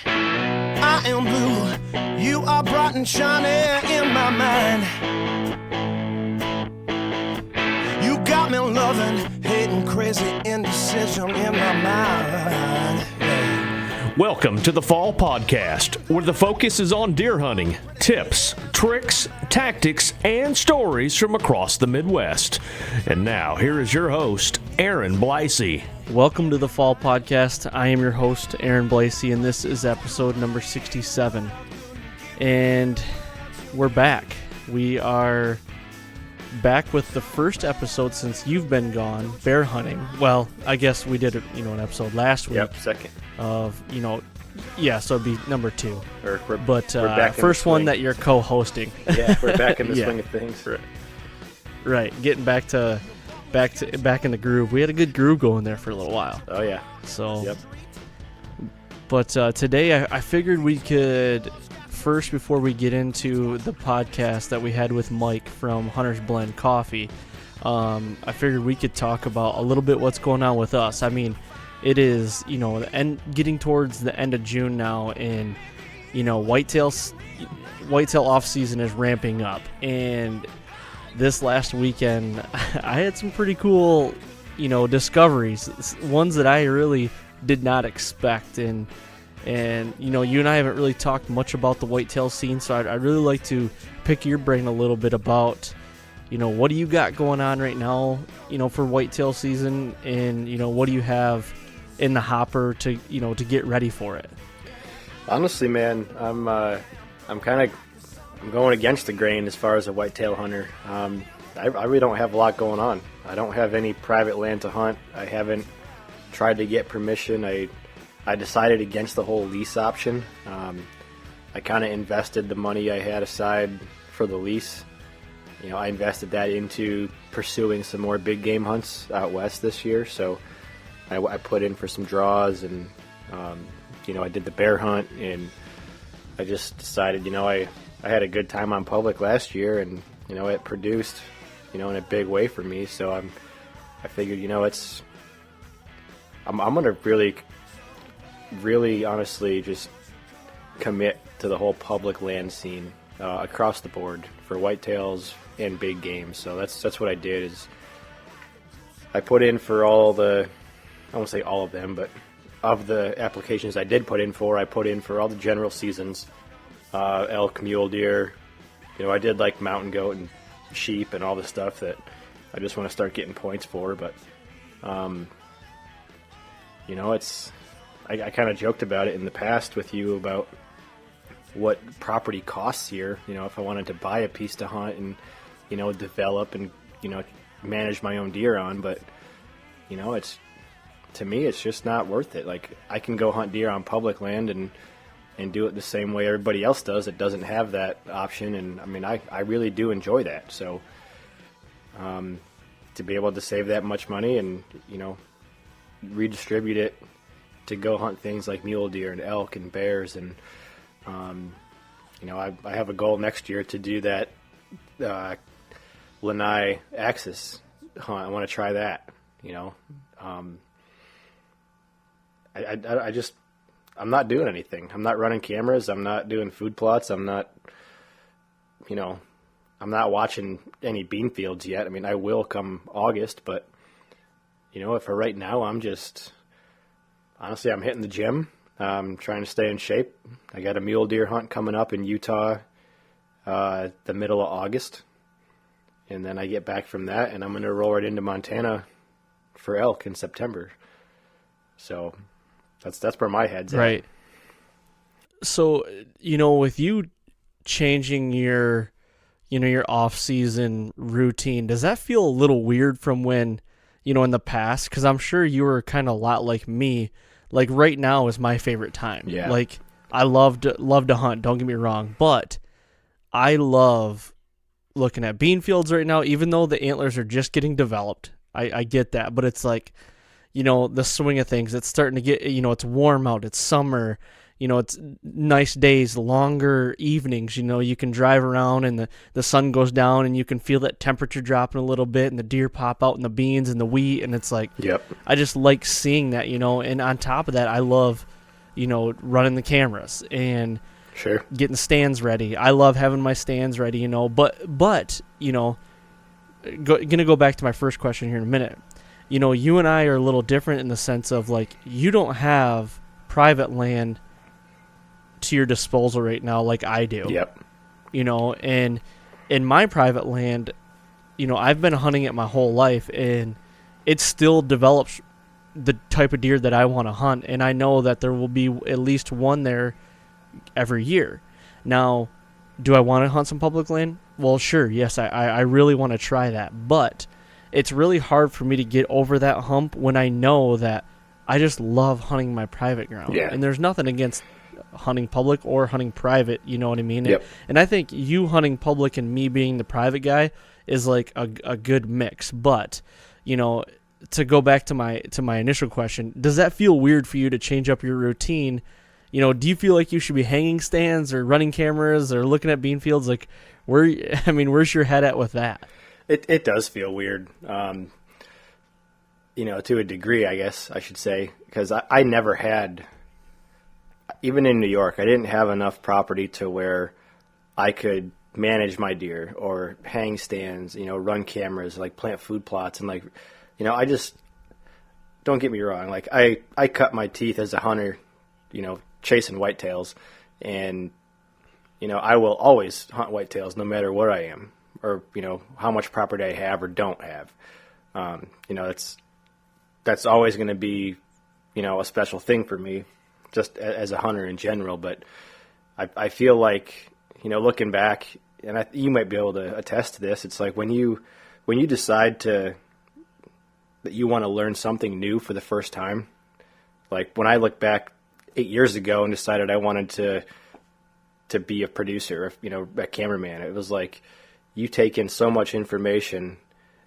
I am blue, you are bright and shiny in my mind. You got me loving, hating, crazy indecision in my mind. Welcome to the Fall Podcast, where the focus is on deer hunting, tips, tricks, tactics, and stories from across the Midwest. And now, here is your host, Aaron Blasey. Welcome to the Fall Podcast. I am your host, Aaron Blasey, and this is episode number 67. And we're back. We are back with the first episode since you've been gone, bear hunting. Well, I guess we did an episode last week. Yep, second. So it'd be number 2. We're back first one that you're co-hosting. Yeah, we're back in the Yeah. swing of things. Right, getting back in the groove. We had a good groove going there for a little while. Oh yeah. So, yep. But today I figured we could first, before we get into the podcast that we had with Mike from Hunter's Blend Coffee, I figured we could talk about a little bit what's going on with us. I mean, it is, getting towards the end of June now, and, Whitetail off-season is ramping up. And this last weekend, I had some pretty cool, discoveries, ones that I really did not expect. And you and I haven't really talked much about the whitetail scene, so I'd really like to pick your brain a little bit about, what do you got going on right now, for whitetail season, and, what do you have in the hopper to get ready for it? Honestly, man, I'm going against the grain as far as a whitetail hunter. I really don't have a lot going on. I don't have any private land to hunt. I haven't tried to get permission. I decided against the whole lease option. I kind of invested the money I had aside for the lease. I invested that into pursuing some more big game hunts out west this year. So I put in for some draws, and I did the bear hunt, and I just decided, I had a good time on public last year, and it produced, in a big way for me. So I figured, I'm gonna really honestly just commit to the whole public land scene across the board for whitetails and big game. So that's what I did. Is I put in for I won't say all of them, but of the applications I did put in for, I put in for all the general seasons, elk, mule deer. I did like mountain goat and sheep and all the stuff that I just want to start getting points for. But I kind of joked about it in the past with you about what property costs here. If I wanted to buy a piece to hunt and, develop and, manage my own deer on. But, to me, it's just not worth it. Like, I can go hunt deer on public land and do it the same way everybody else does that doesn't have that option. And, I mean, I really do enjoy that. So to be able to save that much money and, redistribute it to go hunt things like mule deer and elk and bears, and I have a goal next year to do that Lanai axis hunt. I want to try that. I'm not doing anything. I'm not running cameras. I'm not doing food plots. I'm not watching any bean fields yet. I mean, I will come August, but for right now, I'm hitting the gym. I'm trying to stay in shape. I got a mule deer hunt coming up in Utah the middle of August. And then I get back from that, and I'm going to roll right into Montana for elk in September. So that's where my head's at. Right. So, with you changing your off-season routine, does that feel a little weird from when, in the past? Because I'm sure you were kind of a lot like me. Like, right now is my favorite time. Yeah. Like, I love to hunt, don't get me wrong, but I love looking at bean fields right now, even though the antlers are just getting developed. I get that, but it's like, the swing of things. It's starting to get, it's warm out, it's summer, it's nice days, longer evenings, you can drive around and the sun goes down and you can feel that temperature dropping a little bit and the deer pop out in the beans and the wheat, and it's like, yep. I just like seeing that, and on top of that, I love running the cameras and Sure. getting stands ready. I love having my stands ready, but gonna go back to my first question here in a minute. You and I are a little different in the sense of, like, you don't have private land to your disposal right now like I do. Yep. And in my private land, I've been hunting it my whole life, and it still develops the type of deer that I want to hunt, and I know that there will be at least one there every year. Now, do I want to hunt some public land? Well, sure, yes, I really want to try that, but it's really hard for me to get over that hump when I know that I just love hunting my private ground. Yeah. And there's nothing against hunting public or hunting private, you know what I mean? Yep. And I think you hunting public and me being the private guy is like a good mix. But, to go back to my initial question, does that feel weird for you to change up your routine? Do you feel like you should be hanging stands or running cameras or looking at bean fields? Like, where's your head at with that? It does feel weird, to a degree, I guess I should say, because I never had, even in New York, I didn't have enough property to where I could manage my deer or hang stands, run cameras, like plant food plots. And I just, don't get me wrong. Like I cut my teeth as a hunter, chasing whitetails, and, I will always hunt whitetails no matter where I am or, how much property I have or don't have. That's always going to be, a special thing for me just as a hunter in general. But I feel like, looking back, and you might be able to attest to this, it's like when you decide that you want to learn something new for the first time, like when I look back 8 years ago and decided I wanted to be a producer, a cameraman, it was like you take in so much information,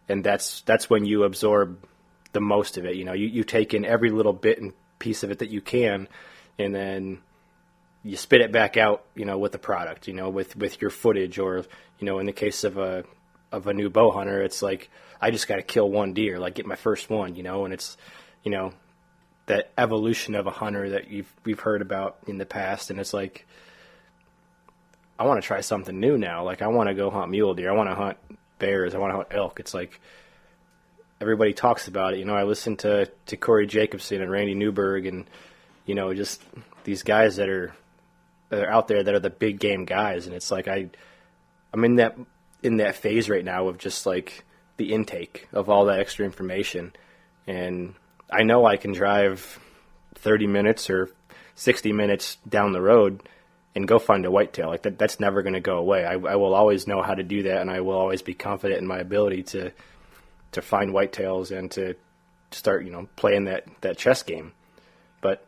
and that's when you absorb the most of it. You take in every little bit and piece of it that you can, and then you spit it back out, with the product, with your footage, or, in the case of a new bow hunter, it's like, I just got to kill one deer, like get my first one, and it's, that evolution of a hunter that we've heard about in the past. And it's like, I want to try something new now. Like I want to go hunt mule deer. I want to hunt bears. I want to hunt elk. It's like, everybody talks about it. I listen to Corey Jacobson and Randy Newberg and, just these guys that are out there that are the big game guys. And it's like, I'm in that phase right now of just like the intake of all that extra information. And I know I can drive 30 minutes or 60 minutes down the road and go find a whitetail. Like that's never going to go away. I will always know how to do that. And I will always be confident in my ability to find whitetails and to start, playing that chess game. But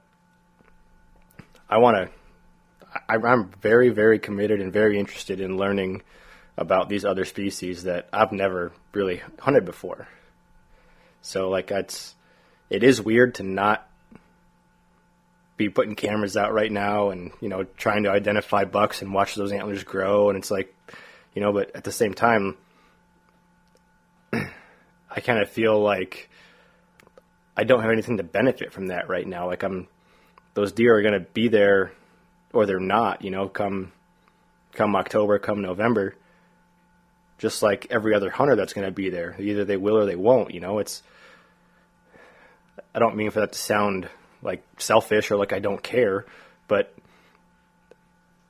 I'm very, very committed and very interested in learning about these other species that I've never really hunted before. So like it is weird to not be putting cameras out right now and, trying to identify bucks and watch those antlers grow. And it's like, but at the same time, I kind of feel like I don't have anything to benefit from that right now. Like those deer are going to be there or they're not, come October, come November, just like every other hunter that's going to be there. Either they will or they won't, I don't mean for that to sound like selfish or like I don't care, but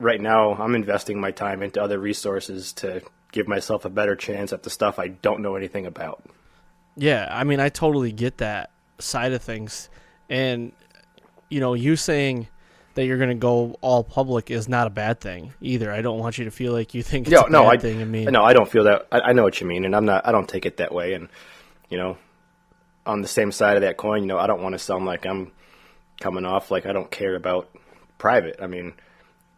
right now I'm investing my time into other resources to give myself a better chance at the stuff I don't know anything about. Yeah, I totally get that side of things. And, you saying that you're going to go all public is not a bad thing either. I don't want you to feel like you think it's a bad thing. No, I don't feel that. I know what you mean, and I don't take it that way. And, on the same side of that coin, I don't want to sound like I'm coming off like I don't care about private.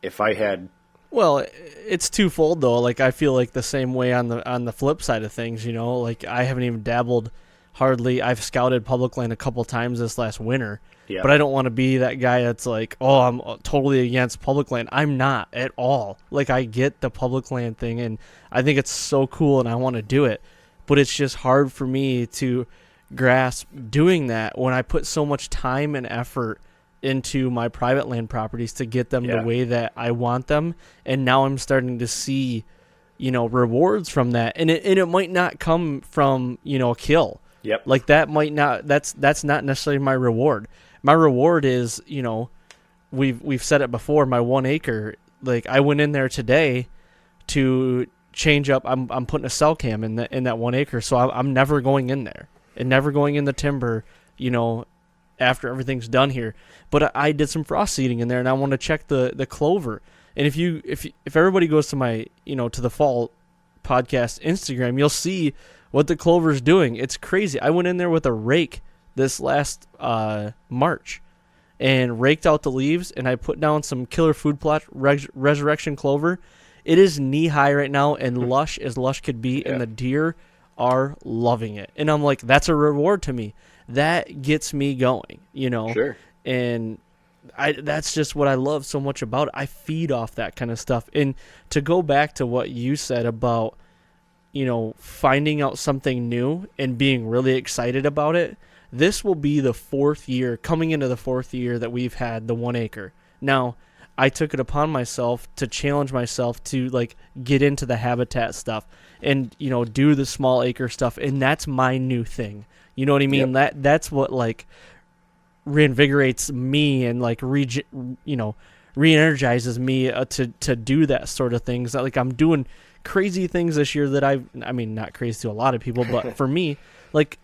If I had... Well, it's twofold though. Like I feel like the same way on the flip side of things, like I haven't even dabbled hardly. I've scouted public land a couple times this last winter, but I don't want to be that guy that's like, oh, I'm totally against public land. I'm not at all. Like I get the public land thing and I think it's so cool and I want to do it, but it's just hard for me to grasp doing that when I put so much time and effort into my private land properties to get them the way that I want them. And now I'm starting to see, rewards from that. And it might not come from, a kill. Yep. Like that might not, that's not necessarily my reward. My reward is, we've said it before, my 1 acre, like I went in there today to change up. I'm putting a cell cam in that 1 acre. So I'm never going in there and never going in the timber, after everything's done here. But I did some frost seeding in there, and I want to check the clover. And if everybody goes to my, to the Fall Podcast Instagram, you'll see what the clover's doing. It's crazy. I went in there with a rake this last March and raked out the leaves, and I put down some killer food plot resurrection clover. It is knee high right now and lush as lush could be, and the deer are loving it. And I'm like, that's a reward to me. That gets me going, Sure. And that's just what I love so much about it. I feed off that kind of stuff. And to go back to what you said about, finding out something new and being really excited about it, this will be the coming into the fourth year that we've had the 1 acre. Now, I took it upon myself to challenge myself to get into the habitat stuff and, do the small acre stuff. And that's my new thing. You know what I mean? Yep. That's what reinvigorates me and re-energizes me to do that sort of things. I'm doing crazy things this year that I mean, not crazy to a lot of people, but for me,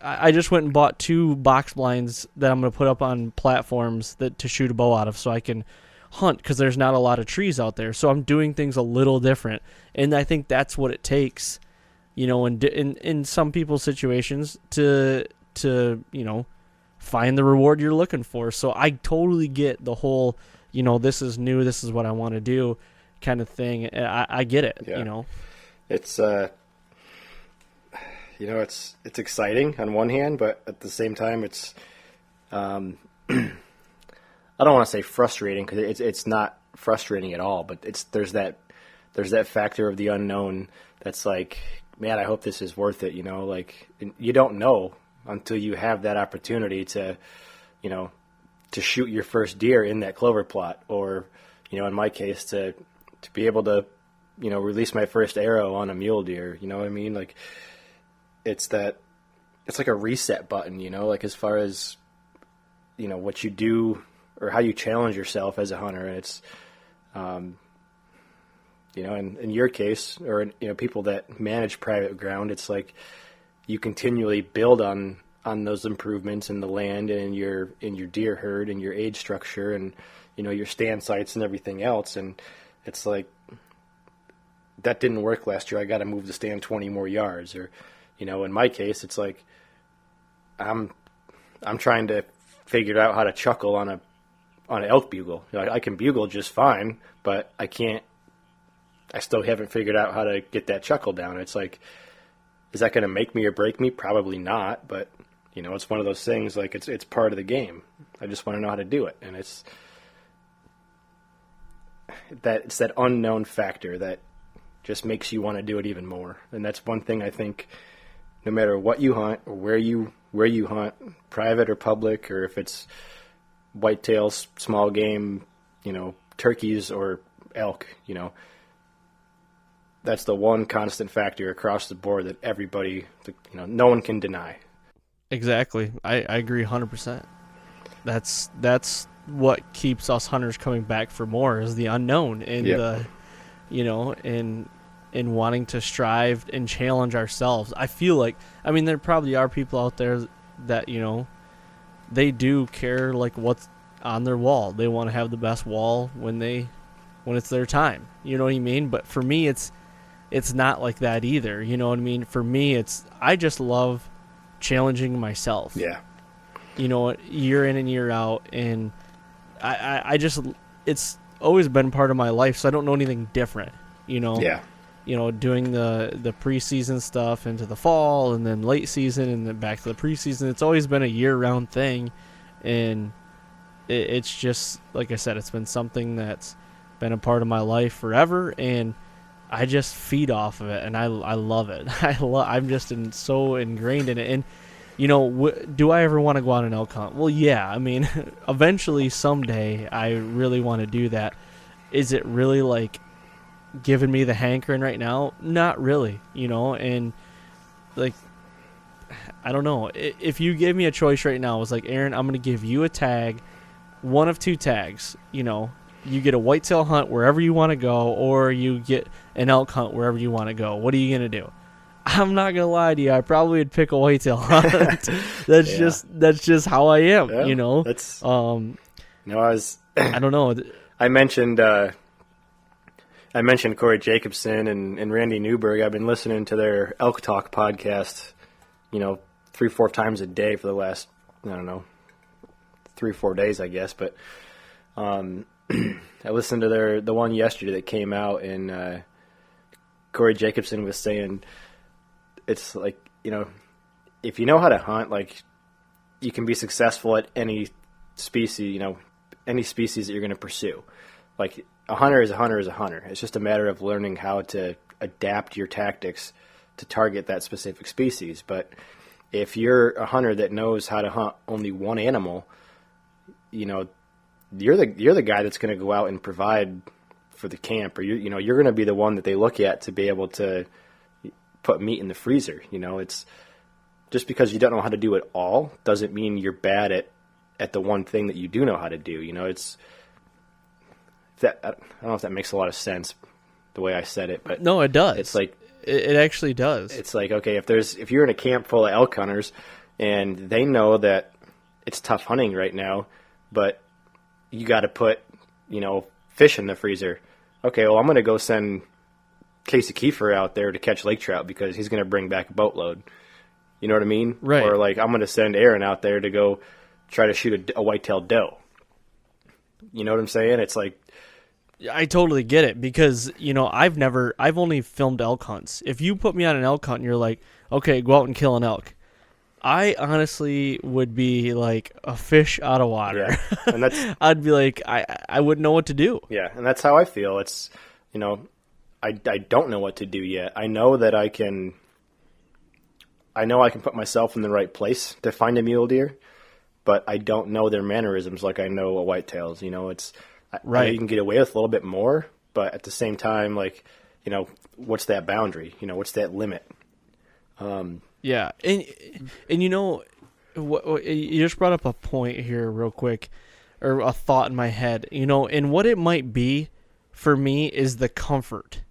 I just went and bought 2 box blinds that I'm going to put up on platforms to shoot a bow out of so I can hunt, because there's not a lot of trees out there. So I'm doing things a little different. And I think that's what it takes, in some people's situations to find the reward you're looking for. So I totally get the whole, this is new, this is what I want to do kind of thing. I get it, It's, it's exciting on one hand, but at the same time, it's, I don't want to say frustrating, because it's not frustrating at all, but there's that factor of the unknown that's like, man, I hope this is worth it, you don't know until you have that opportunity to shoot your first deer in that clover plot, or, in my case, to be able to, release my first arrow on a mule deer, you know what I mean? It's like a reset button, as far as, what you do or how you challenge yourself as a hunter. And it's, in your case, or, people that manage private ground, it's like you continually build on those improvements in the land and in your deer herd and your age structure and, your stand sites and everything else. And it's like, that didn't work last year. I got to move the stand 20 more yards. Or, in my case, it's like I'm trying to figure out how to chuckle on an elk bugle. I can bugle just fine, but I still haven't figured out how to get that chuckle down. It's like, is that going to make me or break me? Probably not, but it's one of those things, it's part of the game. I just want to know how to do it. And it's that unknown factor that just makes you want to do it even more. And that's one thing I think, no matter what you hunt or where you hunt, private or public, or if it's whitetails, small game, turkeys or elk, that's the one constant factor across the board that everybody, no one can deny. Exactly. I agree 100%. That's what keeps us hunters coming back for more, is the unknown and the, and wanting to strive and challenge ourselves. I feel like, there probably are people out there that, they do care what's on their wall. They want to have the best wall when it's their time. You know what I mean? But for me, it's not like that either. You know what I mean? For me, I just love challenging myself. Yeah. Year in and year out. And I just, it's always been part of my life, so I don't know anything different, Yeah. Doing the preseason stuff into the fall and then late season and then back to the preseason. It's always been a year-round thing. And it's just, like I said, it's been something that's been a part of my life forever. And I just feed off of it, and I love it. I'm just so ingrained in it. And do I ever want to go on an elk hunt? Well, yeah. I mean, eventually, someday, I really want to do that. Is it really, like, giving me the hankering right now? Not really, and, like, I don't know. If you gave me a choice right now, it was like, Aaron, I'm going to give you a tag, one of two tags. You get a whitetail hunt wherever you want to go, or you get an elk hunt wherever you want to go. What are you going to do? I'm not going to lie to you. I probably would pick a whitetail hunt. That's just how I am, That's, I don't know. I mentioned Corey Jacobson and Randy Newberg. I've been listening to their Elk Talk podcast, 3-4 times a day for the last, 3 or 4 days, I guess. But I listened to the one yesterday that came out, and Corey Jacobson was saying it's like, if you know how to hunt, like, you can be successful at any species, any species that you're going to pursue. Like, a hunter is a hunter is a hunter. It's just a matter of learning how to adapt your tactics to target that specific species. But if you're a hunter that knows how to hunt only one animal, you're the guy that's going to go out and provide for the camp, or you're going to be the one that they look at to be able to put meat in the freezer. It's just because you don't know how to do it all doesn't mean you're bad at the one thing that you do know how to do. It's that, I don't know if that makes a lot of sense the way I said it, but no, it does. It's like, it actually does. It's like, okay, if you're in a camp full of elk hunters and they know that it's tough hunting right now, but you got to put, fish in the freezer. Okay, well, I'm going to go send Casey Kiefer out there to catch lake trout because he's going to bring back a boatload. You know what I mean? Right. Or, like, I'm going to send Arron out there to go try to shoot a whitetail doe. You know what I'm saying? It's like, I totally get it because, I've only filmed elk hunts. If you put me on an elk hunt and you're like, okay, go out and kill an elk, I honestly would be like a fish out of water. Yeah. And that's I'd be like, I wouldn't know what to do. Yeah, and that's how I feel. It's, I don't know what to do yet. I know that I can put myself in the right place to find a mule deer, but I don't know their mannerisms like I know a whitetails. It's right. You can get away with a little bit more, but at the same time, like, what's that boundary? What's that limit? Yeah, and you just brought up a point here real quick, or a thought in my head. And what it might be for me is the comfort.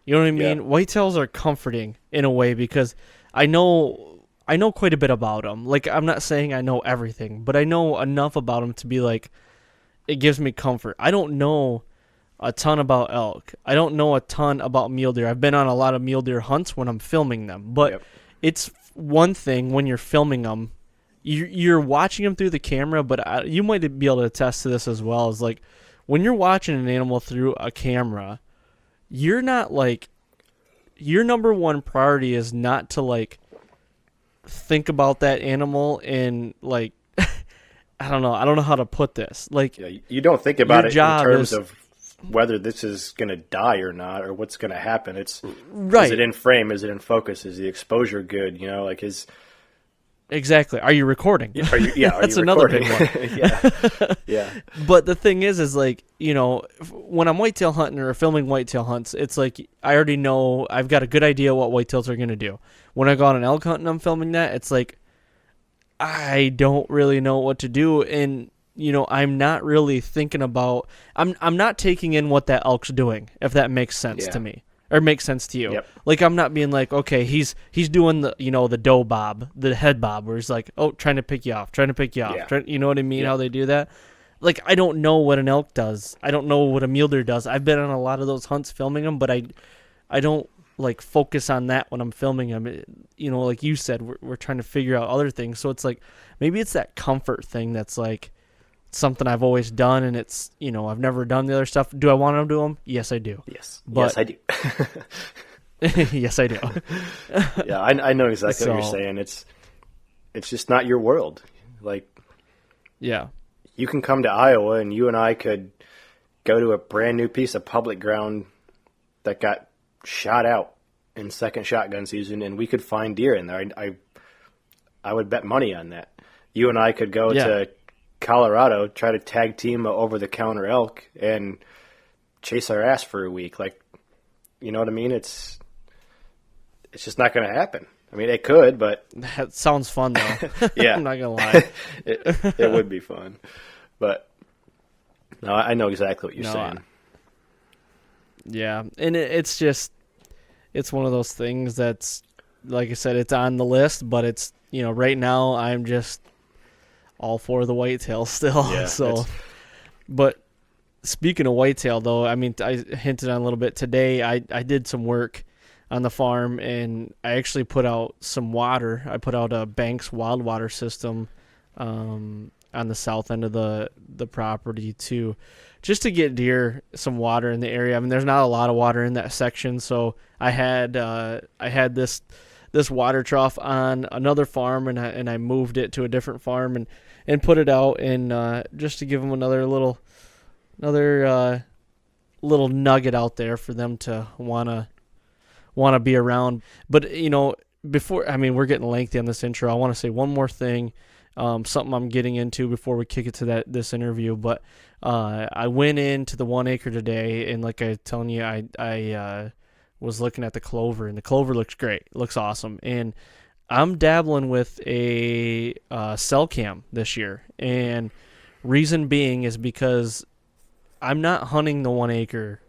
You know what I mean? Yeah. Whitetails are comforting in a way because I know quite a bit about them. Like, I'm not saying I know everything, but I know enough about them to be like, it gives me comfort. I don't know a ton about elk. I don't know a ton about mule deer. I've been on a lot of mule deer hunts when I'm filming them, but Yep. It's one thing when you're filming them. You're watching them through the camera, but you might be able to attest to this as well. Is like when you're watching an animal through a camera, you're not like, your number one priority is not to like think about that animal and like I don't know how to put this. Like, yeah, you don't think about it in terms is, of whether this is going to die or not, or what's going to happen. It's right. Is it in frame? Is it in focus? Is the exposure good? Like exactly. Are you recording? Are you, yeah, that's are you another recording? big one. Yeah. But the thing is like, when I'm whitetail hunting or filming whitetail hunts, it's like I already know, I've got a good idea what whitetails are going to do. When I go on an elk hunt and I'm filming that, it's like I don't really know what to do, and I'm not really thinking about. I'm not taking in what that elk's doing, if that makes sense to me or makes sense to you. Yep. Like, I'm not being like, okay, he's doing the the doe bob, the head bob, where he's like, oh, trying to pick you off. Yeah. You know what I mean? Yeah. How they do that. Like, I don't know what an elk does. I don't know what a mule deer does. I've been on a lot of those hunts filming them, but I don't like focus on that when I'm filming them. Like you said, we're trying to figure out other things. So it's like maybe it's that comfort thing that's like something I've always done, and it's I've never done the other stuff. Do I want to do them? Yes, I do. Yes, but, yes, I do. Yes, I do. Yeah, I know exactly what you're saying. It's just not your world. Like, yeah, you can come to Iowa, and you and I could go to a brand new piece of public ground that got shot out in second shotgun season, and we could find deer in there. I would bet money on that. You and I could go to Colorado, try to tag team a over-the-counter elk, and chase our ass for a week. Like, you know what I mean? It's just not going to happen. I mean, it could, but That sounds fun, though. yeah, I'm not going to lie. it would be fun. But no, I know exactly what you're saying. Yeah, and it's just, it's one of those things that's, like I said, it's on the list, but it's, you know, right now I'm just all for the whitetail still. Yeah, so, but speaking of whitetail, though, I mean, I hinted on a little bit today. I did some work on the farm, and I actually put out some water. I put out a Banks wild water system on the south end of the property too, just to get deer some water in the area. I mean, there's not a lot of water in that section, so I had this water trough on another farm, and I moved it to a different farm and put it out, and just to give them another little nugget out there for them to wanna be around. But you know, before, I mean, we're getting lengthy on this intro. I want to say one more thing, something I'm getting into before we kick it to this interview. But I went into the 1 acre today, and like I was telling you, I was looking at the clover, and the clover looks great. It looks awesome. And I'm dabbling with a cell cam this year. And reason being is because I'm not hunting the 1 acre.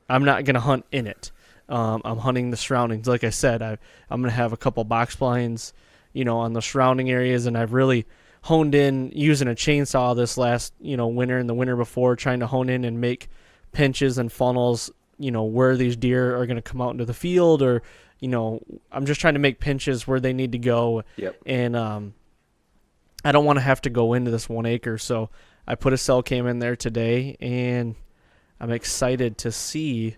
I'm not going to hunt in it. I'm hunting the surroundings. Like I said, I'm going to have a couple box blinds, you know, on the surrounding areas. And I've really honed in using a chainsaw this last, you know, winter and the winter before, trying to hone in and make pinches and funnels, you know, where these deer are going to come out into the field, or, you know, I'm just trying to make pinches where they need to go. Yep. And I don't want to have to go into this 1 acre. So I put a cell cam in there today, and I'm excited to see,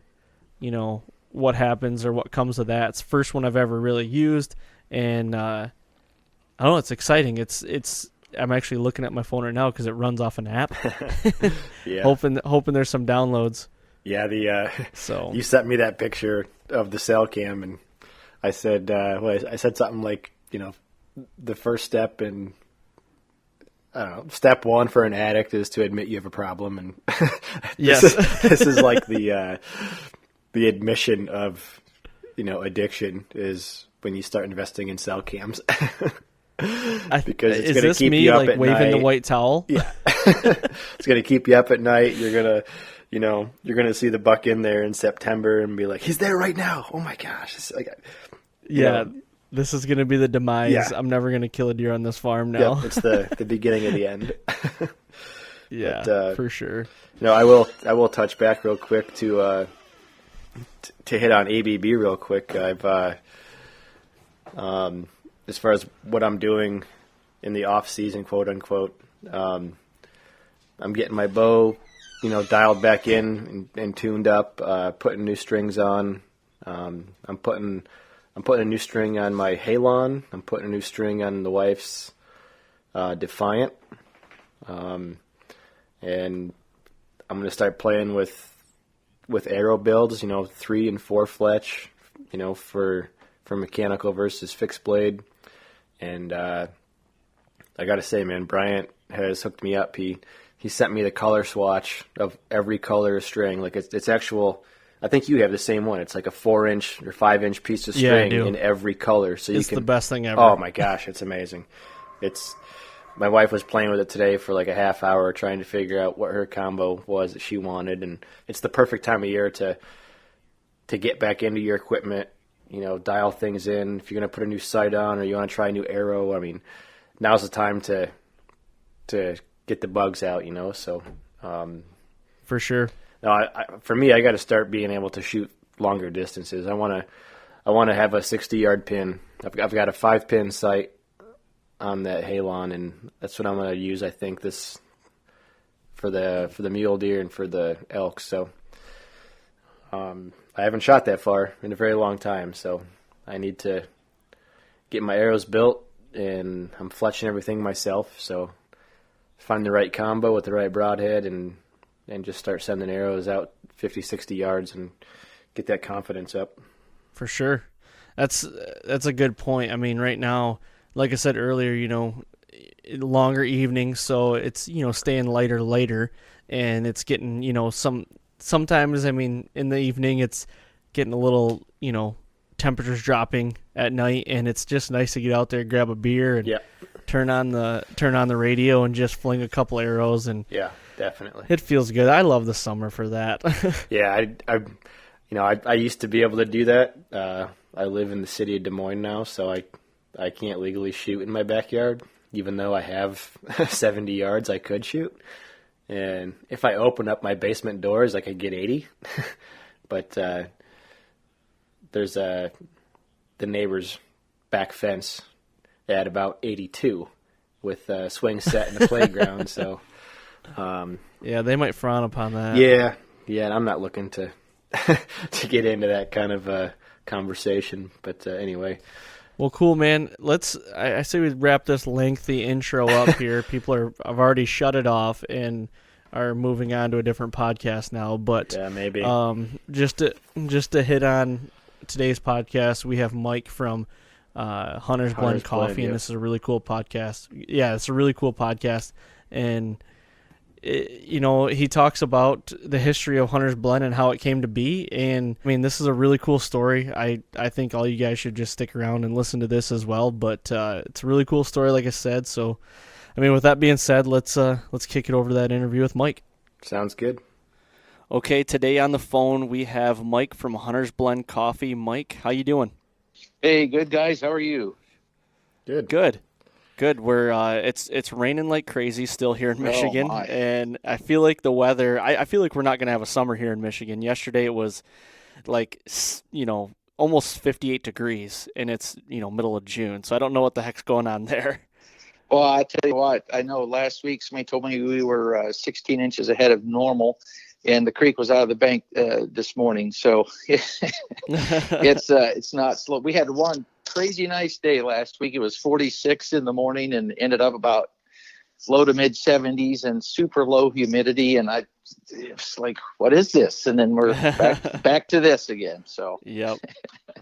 you know, what happens or what comes of that. It's the first one I've ever really used, and I don't know, it's exciting. It's I'm actually looking at my phone right now because it runs off an app. Yeah. Hoping there's some downloads. Yeah, So you sent me that picture of the cell cam, and I said, I said something like, you know, the first step in, I don't know, step one for an addict is to admit you have a problem, and yes, this is like the admission of, you know, addiction is when you start investing in cell cams. Because it's going to keep you up at night. Is this me, like, waving the white towel? Yeah. It's going to keep you up at night. You're going to, you know, you're going to see the buck in there in September and be like, he's there right now. Oh my gosh. It's like, yeah. Know. This is going to be the demise. Yeah. I'm never going to kill a deer on this farm now. Yep, it's the beginning of the end. Yeah, but, for sure. You know, I will touch back real quick to hit on ABB real quick. I've as far as what I'm doing in the off season, quote unquote, I'm getting my bow, you know, dialed back in and tuned up, putting new strings on. I'm putting a new string on my Halon. I'm putting a new string on the wife's Defiant. And I'm going to start playing with arrow builds, you know, 3 and 4 fletch, you know, for mechanical versus fixed blade. And I got to say, man, Bryant has hooked me up. He sent me the color swatch of every color string. Like it's actual. I think you have the same one. It's like a 4-inch or 5-inch piece of string in every color. So it's the best thing ever. Oh my gosh, it's amazing. My wife was playing with it today for like a half hour, trying to figure out what her combo was that she wanted, and it's the perfect time of year to get back into your equipment. You know, dial things in. If you're going to put a new sight on or you want to try a new arrow, I mean, now's the time to get the bugs out, you know, so. For sure. No, for me, I got to start being able to shoot longer distances. I want to have a 60-yard pin. I've got a 5-pin sight on that Halon, and that's what I'm going to use, I think, this for the mule deer and for the elk. So I haven't shot that far in a very long time, so I need to get my arrows built, and I'm fletching everything myself, so find the right combo with the right broadhead and just start sending arrows out 50, 60 yards and get that confidence up. For sure. That's a good point. I mean, right now, like I said earlier, longer evenings, so it's, staying lighter later, and it's getting, sometimes, I mean, in the evening it's getting a little, temperatures dropping at night, and it's just nice to get out there, grab a beer, and turn on the radio and just fling a couple arrows, and Yeah, definitely. it feels good. I love the summer for that. Yeah, I used to be able to do that. I live in the city of Des Moines now, so I can't legally shoot in my backyard, even though I have 70 yards I could shoot. And if I open up my basement doors, I could get 80. But there's the neighbor's back fence at about 82 with a swing set in the playground. So, Yeah, they might frown upon that. yeah, and I'm not looking to to get into that kind of conversation. But anyway. Well, cool, man. I say we wrap this lengthy intro up here. People have already shut it off and are moving on to a different podcast now. But Yeah, maybe. just to hit on today's podcast, we have Mike from Hunter's Blend Coffee, and yep. this is a really cool podcast. Yeah, it's a really cool podcast, and he talks about the history of Hunter's Blend and how it came to be. And I mean, this is a really cool story. I think all you guys should just stick around and listen to this as well. But it's a really cool story, like I said. So, I mean, with that being said, let's kick it over to that interview with Mike. Sounds good. Okay, today on the phone we have Mike from Hunter's Blend Coffee. Mike, how you doing? Hey, good guys. How are you? Good. We're it's raining like crazy still here in Michigan, and I feel like the weather. I feel like we're not gonna have a summer here in Michigan. Yesterday it was like almost 58 degrees, and it's middle of June, so I don't know what the heck's going on there. Well, I tell you what. I know last week somebody told me we were 16 inches ahead of normal, and the creek was out of the bank this morning. So it's not slow. We had one crazy nice day last week. It was 46 in the morning and ended up about low to mid 70s and super low humidity. And it's like, what is this? And then we're back to this again. So yep,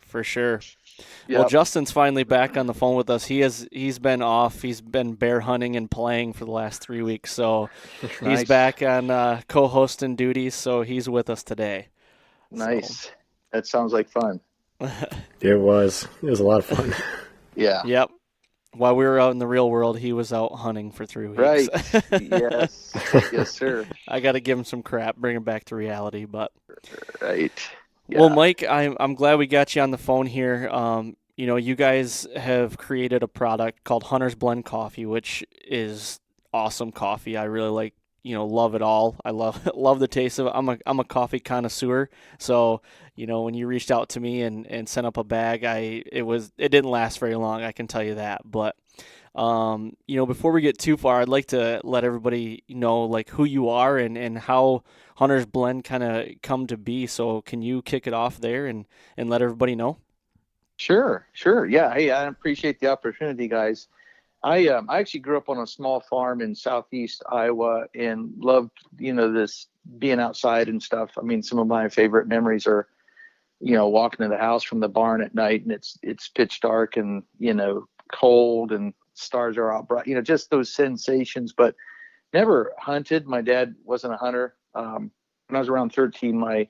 for sure. Yep. Well, Justin's finally back on the phone with us. He's been off. He's been bear hunting and playing for the last 3 weeks. So Nice. He's back on co-hosting duties. So he's with us today. Nice. So. That sounds like fun. It was a lot of fun. Yeah. Yep. While we were out in the real world, he was out hunting for 3 weeks. Right. Yes. Yes, sir. I got to give him some crap, bring him back to reality. But Right. Yeah. Well, Mike, I'm glad we got you on the phone here. You guys have created a product called Hunter's Blend Coffee, which is awesome coffee. I really like, love it all. I love the taste of it. I'm a coffee connoisseur. So, when you reached out to me and sent up a bag, it didn't last very long. I can tell you that. But, before we get too far, I'd like to let everybody know like who you are and how Hunter's Blend kind of come to be. So can you kick it off there and let everybody know? Sure. Yeah. Hey, I appreciate the opportunity, guys. I actually grew up on a small farm in southeast Iowa and loved, this being outside and stuff. I mean, some of my favorite memories are, walking to the house from the barn at night and it's pitch dark and, cold and stars are out bright, just those sensations, but never hunted. My dad wasn't a hunter. When I was around 13, my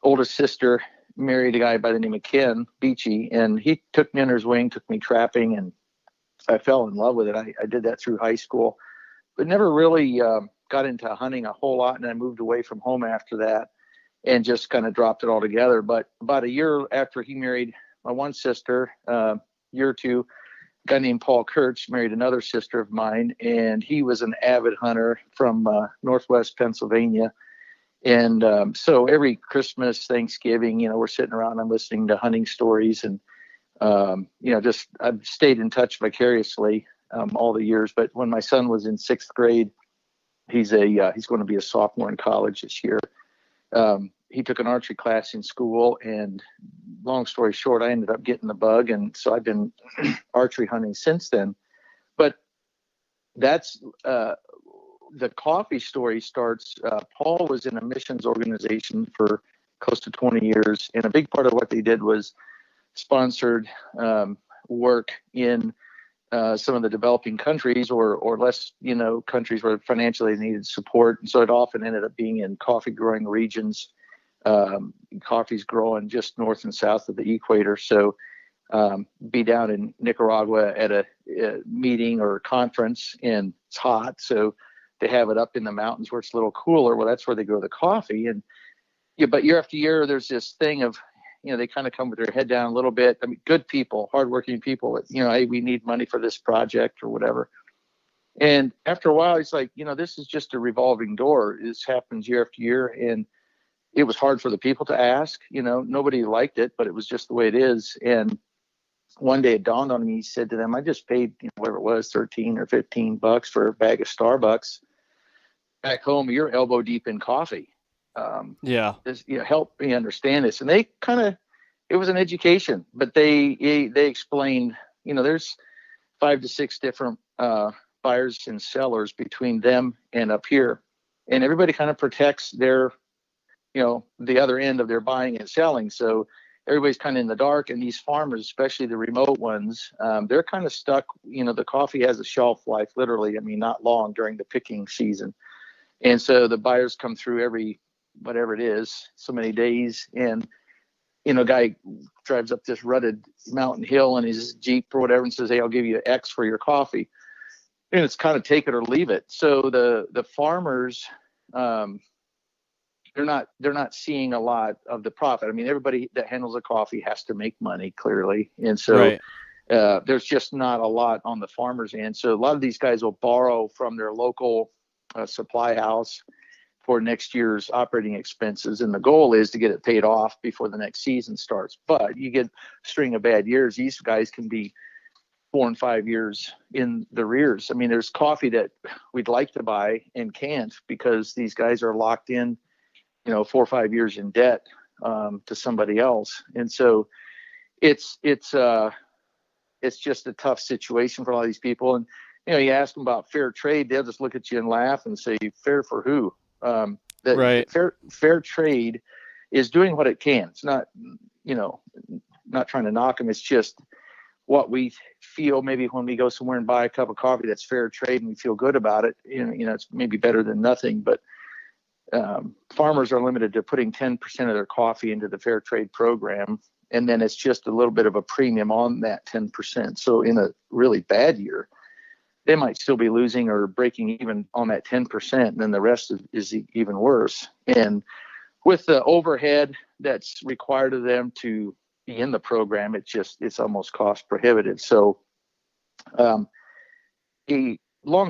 oldest sister married a guy by the name of Ken Beachy, and he took me under his wing, took me trapping, and I fell in love with it. I did that through high school, but never really got into hunting a whole lot. And I moved away from home after that and just kind of dropped it all together. But about a year after he married my one sister, year or two, a guy named Paul Kurtz married another sister of mine, and he was an avid hunter from Northwest Pennsylvania. And so every Christmas, Thanksgiving, we're sitting around and listening to hunting stories, and just I've stayed in touch vicariously all the years. But when my son was in 6th grade, he's going to be a sophomore in college this year. He took an archery class in school, and long story short, I ended up getting the bug, and so I've been archery hunting since then. But that's the coffee story starts. Paul was in a missions organization for close to 20 years, and a big part of what they did was sponsored work in some of the developing countries or less, countries where financially they needed support. And so it often ended up being in coffee growing regions. Coffee's growing just north and south of the equator. So be down in Nicaragua at a meeting or a conference, and it's hot. So they have it up in the mountains where it's a little cooler. Well, that's where they grow the coffee. And but year after year, there's this thing of, they kind of come with their head down a little bit. I mean, good people, hardworking people, hey, we need money for this project or whatever. And after a while, he's like, this is just a revolving door. This happens year after year. And it was hard for the people to ask, nobody liked it, but it was just the way it is. And one day it dawned on me, he said to them, I just paid, whatever it was, 13 or 15 bucks for a bag of Starbucks. Back home, you're elbow deep in coffee. Help me understand this. And they it was an education, but they explained, there's 5 to 6 different buyers and sellers between them and up here. And everybody kind of protects their, the other end of their buying and selling. So everybody's kind of in the dark, and these farmers, especially the remote ones, they're kind of stuck. The coffee has a shelf life, literally. I mean, not long during the picking season. And so the buyers come through every, whatever it is, so many days. And, a guy drives up this rutted mountain hill in his Jeep or whatever and says, hey, I'll give you X for your coffee. And it's kind of take it or leave it. So the farmers, they're not seeing a lot of the profit. I mean, everybody that handles a coffee has to make money, clearly. And so there's just not a lot on the farmer's end. So a lot of these guys will borrow from their local supply house for next year's operating expenses. And the goal is to get it paid off before the next season starts. But you get a string of bad years, these guys can be 4 and 5 years in the rears. I mean, there's coffee that we'd like to buy and can't because these guys are locked in, 4 or 5 years in debt to somebody else. And so it's just a tough situation for a lot of these people. And, you ask them about fair trade, they'll just look at you and laugh and say, fair for who? Fair trade is doing what it can. It's not, not trying to knock them. It's just what we feel maybe when we go somewhere and buy a cup of coffee that's fair trade and we feel good about it. It's maybe better than nothing, but farmers are limited to putting 10% of their coffee into the fair trade program. And then it's just a little bit of a premium on that 10%. So in a really bad year, they might still be losing or breaking even on that 10%. And then the rest is even worse. And with the overhead that's required of them to be in the program, it's almost cost prohibitive. So long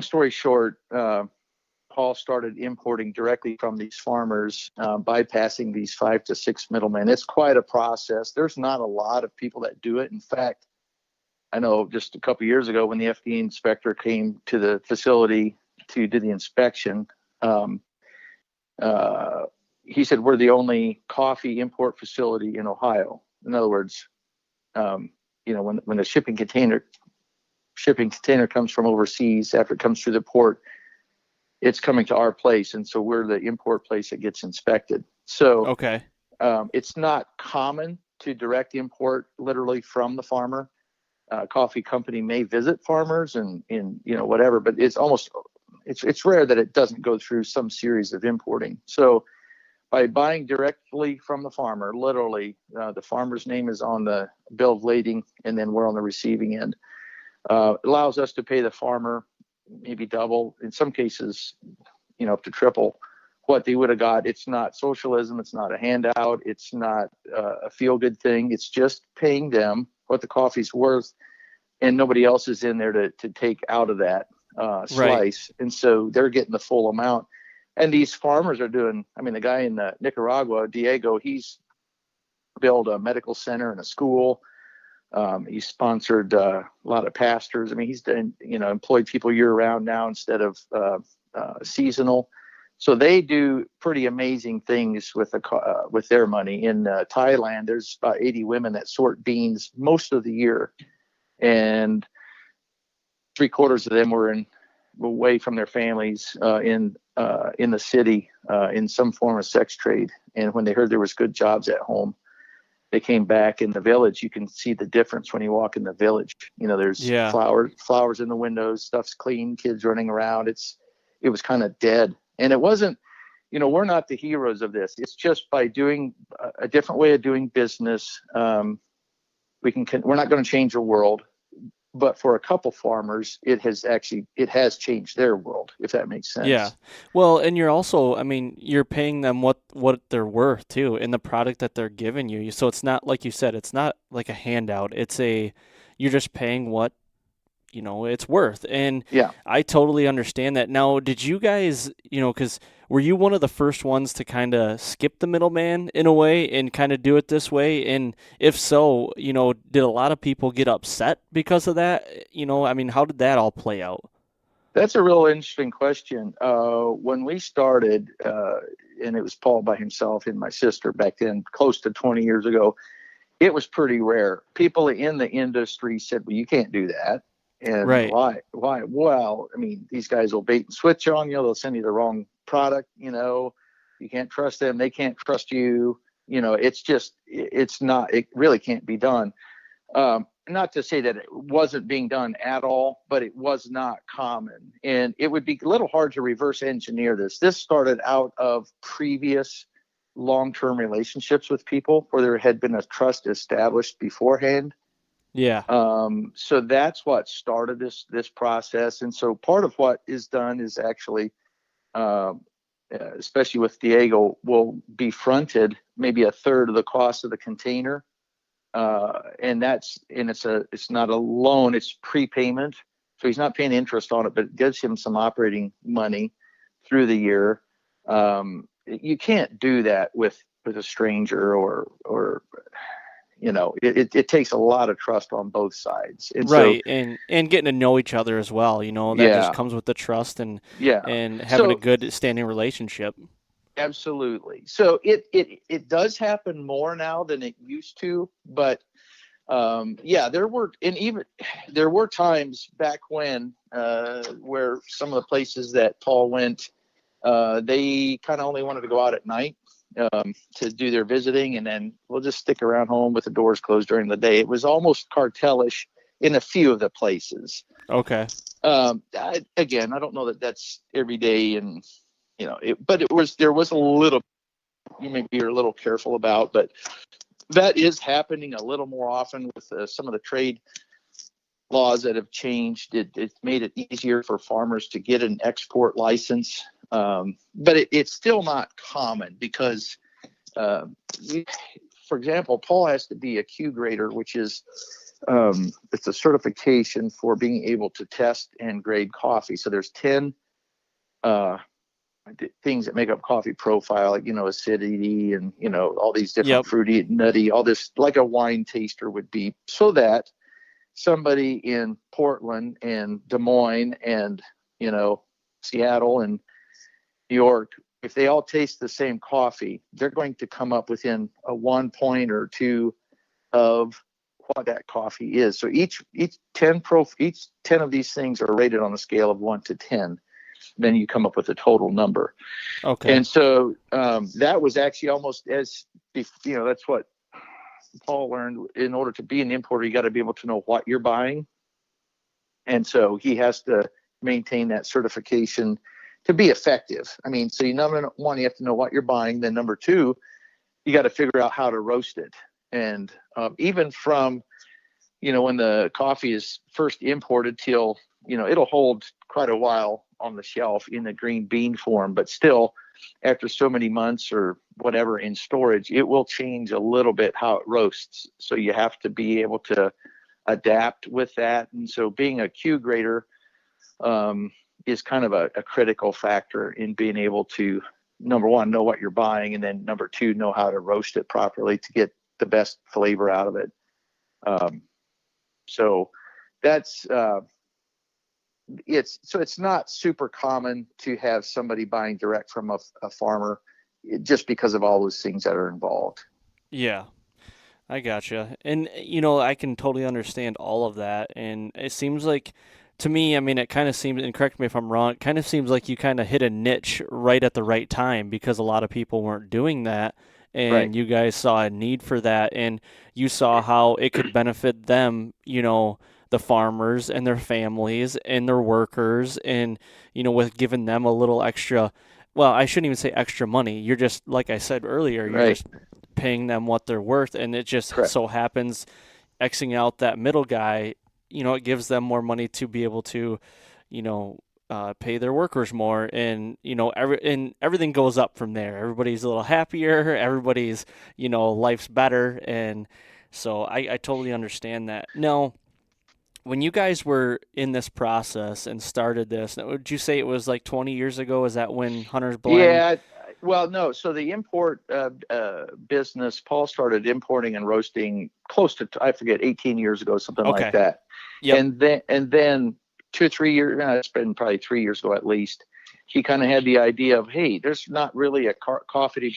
story short, Paul started importing directly from these farmers, bypassing these 5 to 6 middlemen. It's quite a process. There's not a lot of people that do it. In fact, I know just a couple of years ago when the FDA inspector came to the facility to do the inspection, he said, we're the only coffee import facility in Ohio. In other words, when the shipping container comes from overseas, after it comes through the port, it's coming to our place. And so we're the import place that gets inspected. So it's not common to direct import literally from the farmer. Coffee company may visit farmers and whatever, but it's rare that it doesn't go through some series of importing. So by buying directly from the farmer, literally the farmer's name is on the bill of lading and then we're on the receiving end. It allows us to pay the farmer maybe double, in some cases, up to triple what they would have got. It's not socialism. It's not a handout. It's not a feel-good thing. It's just paying them what the coffee's worth, and nobody else is in there to take out of that slice. Right. And so they're getting the full amount. And these farmers are doing, the guy in Nicaragua, Diego, he's built a medical center and a school. He's sponsored a lot of pastors. He's done, employed people year round now instead of seasonal. So they do pretty amazing things with their money. In Thailand, there's about 80 women that sort beans most of the year, and 3/4 of them were away from their families in the city in some form of sex trade. And when they heard there was good jobs at home, they came back in the village. You can see the difference when you walk in the village. There's Yeah. flowers in the windows, stuff's clean, kids running around. It was kind of dead. And it wasn't, we're not the heroes of this. It's just by doing a different way of doing business. We're not going to change the world, but for a couple farmers, it has changed their world, if that makes sense. Yeah. Well, and you're also, you're paying them what they're worth too in the product that they're giving you. So it's not, like you said, it's not like a handout. You're just paying what, it's worth. And yeah, I totally understand that. Now, did you guys, because were you one of the first ones to kind of skip the middleman in a way and kind of do it this way? And if so, did a lot of people get upset because of that? How did that all play out? That's a real interesting question. When we started, and it was Paul by himself and my sister back then, close to 20 years ago, it was pretty rare. People in the industry said, well, you can't do that. And right. Why? Well, these guys will bait and switch on you. They'll send you the wrong product. You can't trust them. They can't trust you. It really can't be done. Not to say that it wasn't being done at all, but it was not common. And it would be a little hard to reverse engineer this. This started out of previous long-term relationships with people where there had been a trust established beforehand. Yeah. So that's what started this process. And so part of what is done is actually, especially with Diego, will be fronted maybe a third of the cost of the container. It's not a loan, it's prepayment. So he's not paying interest on it, but it gives him some operating money through the year. You can't do that with a stranger or it takes a lot of trust on both sides. And right. So, and getting to know each other as well, that just comes with the trust and having a good standing relationship. Absolutely. So it does happen more now than it used to, but there were times back when where some of the places that Paul went, they kind of only wanted to go out at night to do their visiting, and then we'll just stick around home with the doors closed during the day. It was almost cartelish in a few of the places. Okay. I don't know that that's every day, and there was a little, you may be a little careful about, but that is happening a little more often with some of the trade laws that have changed. It's made it easier for farmers to get an export license. But it's still not common because, for example, Paul has to be a Q grader, which is it's a certification for being able to test and grade coffee. So there's 10 things that make up coffee profile, like, acidity and, all these different fruity, nutty, all this, like a wine taster would be, so that somebody in Portland and Des Moines and, Seattle and New York, if they all taste the same coffee, they're going to come up within a 1 point or 2 of what that coffee is. So each 10 of these things are rated on a scale of 1 to 10. Then you come up with a total number. Okay. And so that was actually almost that's what Paul learned. In order to be an importer, you got to be able to know what you're buying. And so he has to maintain that certification to be effective. So number one, you have to know what you're buying. Then number two, you got to figure out how to roast it. And even from, when the coffee is first imported till, it'll hold quite a while on the shelf in the green bean form, but still after so many months or whatever in storage, it will change a little bit how it roasts. So you have to be able to adapt with that. And so being a Q grader is kind of a critical factor in being able to, number one, know what you're buying, and then number two, know how to roast it properly to get the best flavor out of it. So that's it's not super common to have somebody buying direct from a farmer, just because of all those things that are involved. Yeah, I gotcha. And, I can totally understand all of that. And it seems like, to me, it kind of seems, and correct me if I'm wrong, it kind of seems like you kind of hit a niche right at the right time, because a lot of people weren't doing that. and Right. you guys saw a need for that, and you saw how it could benefit them, the farmers and their families and their workers, and, with giving them a little extra, well, I shouldn't even say extra money. You're just, like I said earlier, you're Right. just paying them what they're worth, and it just Correct. so happens Xing out that middle guy, it gives them more money to be able to, pay their workers more, and everything goes up from there. Everybody's a little happier. Everybody's life's better, and so I totally understand that. Now, when you guys were in this process and started this, would you say it was like 20 years ago? Is that when Hunter's Blend? Yeah. Well, no. So the import business, Paul started importing and roasting close to, I forget, 18 years ago, something Okay. like that. Yep. And then 2 or 3 years, it's been probably 3 years ago at least, he kind of had the idea of, hey, there's not really a coffee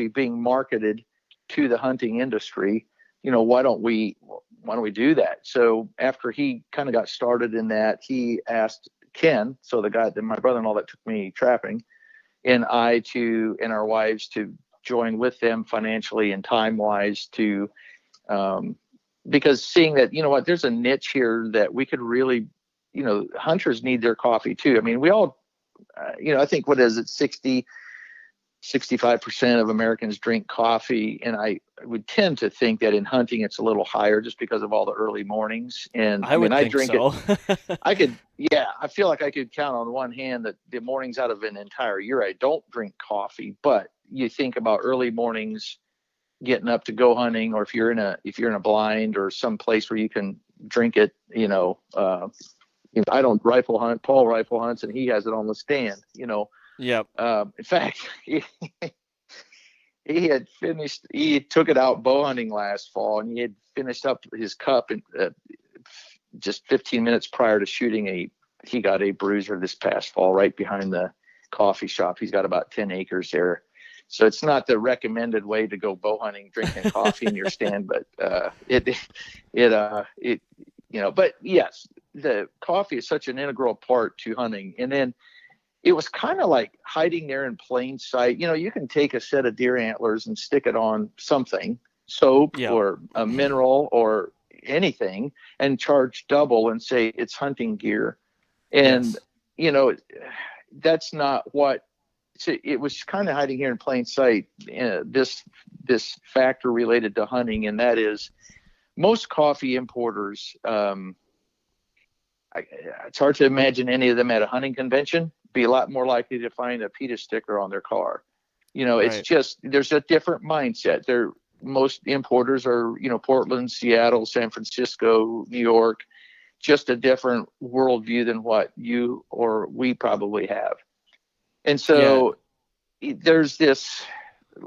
being marketed to the hunting industry. Why don't we do that? So after he kind of got started in that, he asked Ken, so the guy, my brother-in-law that took me trapping, and our wives to join with them financially and time-wise to, because seeing that, there's a niche here that we could really, hunters need their coffee too. I mean, we all, I think, what is it, 65% of Americans drink coffee. And I would tend to think that in hunting, it's a little higher just because of all the early mornings. And I would think drink so. it. I feel like I could count on one hand that the mornings out of an entire year, I don't drink coffee, but you think about early mornings, getting up to go hunting, or if you're in a blind or some place where you can drink it, I don't rifle hunt. Paul rifle hunts, and he has it on the stand. Yep. In fact, he had finished. He took it out bow hunting last fall, and he had finished up his cup in just 15 minutes prior to shooting. He got a bruiser this past fall right behind the coffee shop. He's got about 10 acres there. So it's not the recommended way to go bow hunting, drinking coffee in your stand, but but yes, the coffee is such an integral part to hunting. And then it was kind of like hiding there in plain sight. You can take a set of deer antlers and stick it on something, soap or a mineral or anything, and charge double and say it's hunting gear. And, that's not what. So it was kind of hiding here in plain sight, this factor related to hunting, and that is most coffee importers. It's hard to imagine any of them at a hunting convention. Be a lot more likely to find a PETA sticker on their car. It's just, there's a different mindset. Most importers are, Portland, Seattle, San Francisco, New York, just a different worldview than what you or we probably have. And so there's this,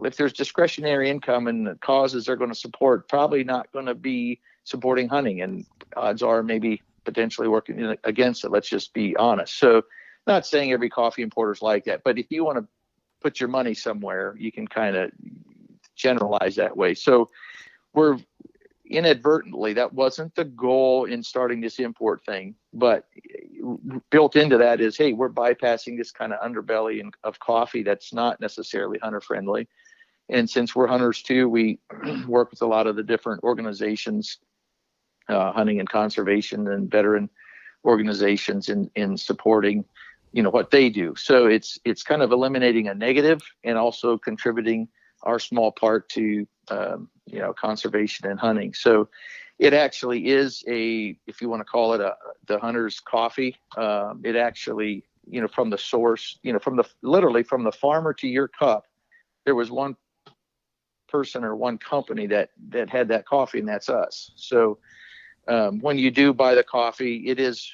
if there's discretionary income and the causes they're going to support, probably not going to be supporting hunting, and odds are maybe potentially working against it. Let's just be honest. So not saying every coffee importer is like that, but if you want to put your money somewhere, you can kind of generalize that way. So we're inadvertently, that wasn't the goal in starting this import thing, but built into that is, hey, we're bypassing this kind of underbelly of coffee that's not necessarily hunter friendly. And since we're hunters too, we work with a lot of the different organizations, hunting and conservation and veteran organizations in supporting, what they do. So it's kind of eliminating a negative and also contributing our small part to, conservation and hunting. So it actually is if you want to call it the hunter's coffee. It actually, from the source, literally from the farmer to your cup, there was one person or one company that had that coffee, and that's us. So when you do buy the coffee, it is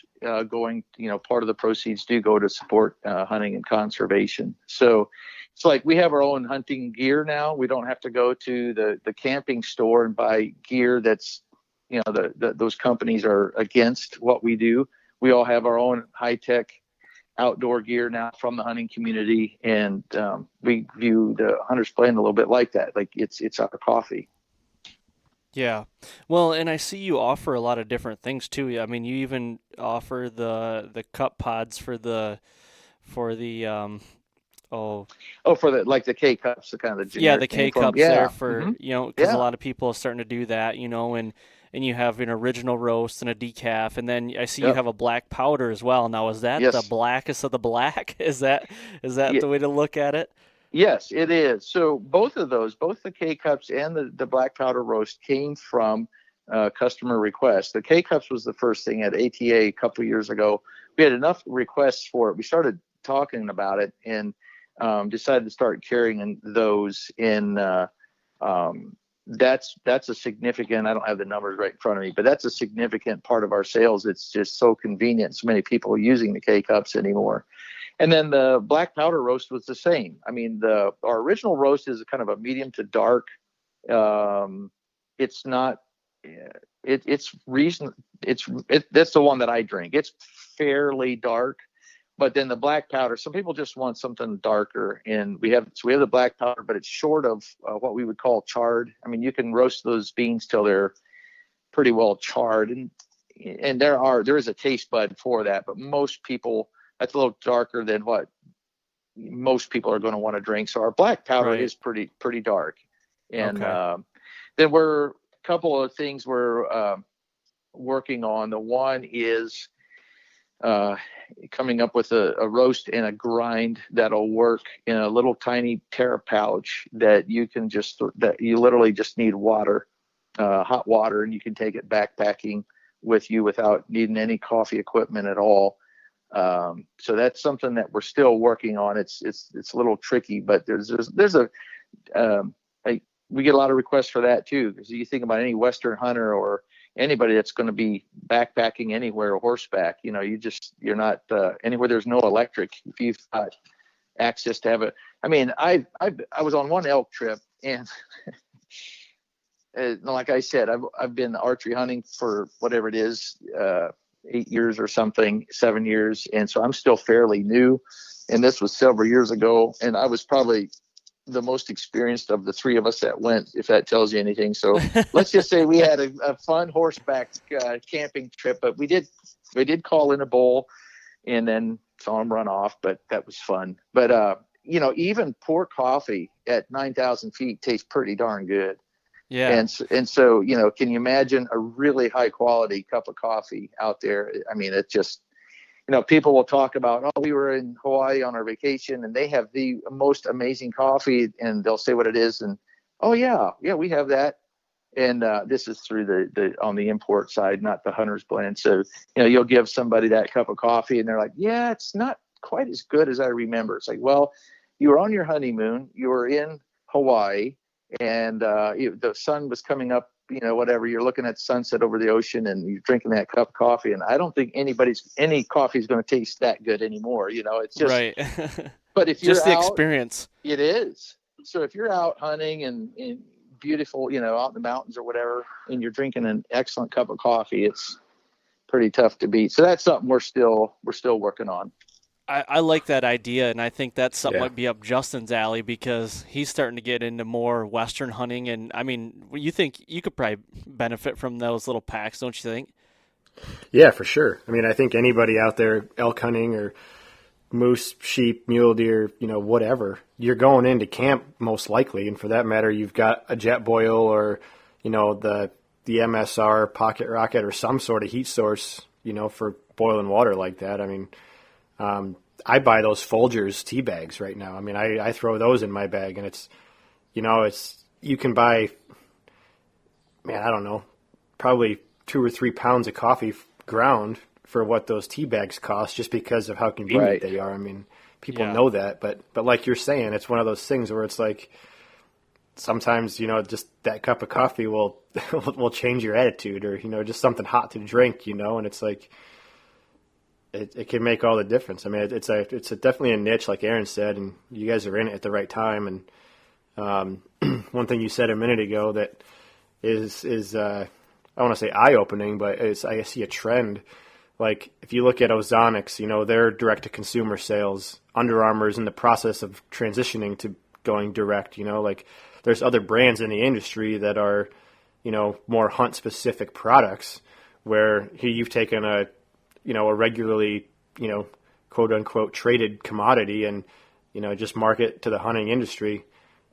going, part of the proceeds do go to support hunting and conservation. So it's like we have our own hunting gear now. We don't have to go to the camping store and buy gear that's, those companies are against what we do. We all have our own high-tech outdoor gear now from the hunting community, and we view the Hunter's Blend a little bit like that. Like it's our coffee. Yeah. Well, and I see you offer a lot of different things too. I mean, you even offer the cup pods for the for the K cups, the kind of the generic Yeah, the K name for 'em. cups Yeah. there for, because a Yeah. lot of people are starting to do that, and you have an original roast and a decaf, and then I see you Yep. have a black powder as well. Now, is that the Yes. blackest of the black? Is that Yeah. the way to look at it? Yes, it is. So both of those, both the K cups and the black powder roast, came from customer requests. The K cups was the first thing at ATA a couple of years ago. We had enough requests for it. We started talking about it and decided to start carrying those in. That's a significant. I don't have the numbers right in front of me, but that's a significant part of our sales. It's just so convenient. So many people are using the K cups anymore. And then the black powder roast was the same. I mean, our original roast is kind of a medium to dark. It's not. It's reason. That's the one that I drink. It's fairly dark, but then the black powder. Some people just want something darker, and we have the black powder, but it's short of what we would call charred. I mean, you can roast those beans till they're pretty well charred, and there is a taste bud for that, but most people. That's a little darker than what most people are going to want to drink. So our black powder is pretty dark. And then a couple of things we're working on. The one is coming up with a roast and a grind that'll work in a little tiny tear pouch that you literally just need water, hot water, and you can take it backpacking with you without needing any coffee equipment at all. So that's something that we're still working on. It's a little tricky, but we get a lot of requests for that too. Because you think about any Western hunter or anybody that's going to be backpacking anywhere or horseback, you're not anywhere there's no electric. If you've got access to have it, I mean, I was on one elk trip and. Like I said, I've been archery hunting for whatever it is, 8 years or something, 7 years. And so I'm still fairly new. And this was several years ago. And I was probably the most experienced of the three of us that went, if that tells you anything. So let's just say we had a fun horseback camping trip, but we did call in a bull and then saw him run off, but that was fun. But, even pour coffee at 9,000 feet tastes pretty darn good. Yeah. And so, can you imagine a really high quality cup of coffee out there? I mean, it's just, people will talk about, oh, we were in Hawaii on our vacation and they have the most amazing coffee and they'll say what it is. And, oh yeah, we have that. And this is through the on the import side, not the hunter's blend. So, you'll give somebody that cup of coffee and they're like, yeah, it's not quite as good as I remember. It's like, well, you were on your honeymoon, you were in Hawaii, and the sun was coming up, whatever, you're looking at sunset over the ocean and you're drinking that cup of coffee. And I don't think any coffee is going to taste that good anymore. It's just, right. But if you're just the out, experience, it is. So if you're out hunting and beautiful, out in the mountains or whatever, and you're drinking an excellent cup of coffee, it's pretty tough to beat. So that's something we're still working on. I like that idea, and I think that's something might be up Justin's alley because he's starting to get into more Western hunting. And, I mean, you think you could probably benefit from those little packs, don't you think? Yeah, for sure. I mean, I think anybody out there elk hunting or moose, sheep, mule deer, whatever, you're going into camp most likely. And for that matter, you've got a jet boil or, the MSR pocket rocket or some sort of heat source, for boiling water like that. I mean, I buy those Folgers tea bags right now. I mean, I throw those in my bag, and it's, you can buy, man, I don't know, probably 2 or 3 pounds of coffee ground for what those tea bags cost, just because of how convenient they are. I mean, people know that, but like you're saying, it's one of those things where it's like sometimes, just that cup of coffee will change your attitude, or just something hot to drink, and it's like. It can make all the difference. I mean, it's definitely a niche, like Arron said, and you guys are in it at the right time. And one thing you said a minute ago that is I want to say eye-opening, but I see a trend. Like if you look at Ozonics, their direct-to-consumer sales, Under Armour is in the process of transitioning to going direct. Like there's other brands in the industry that are, more hunt-specific products where you've taken a regularly, quote unquote traded commodity and, just market to the hunting industry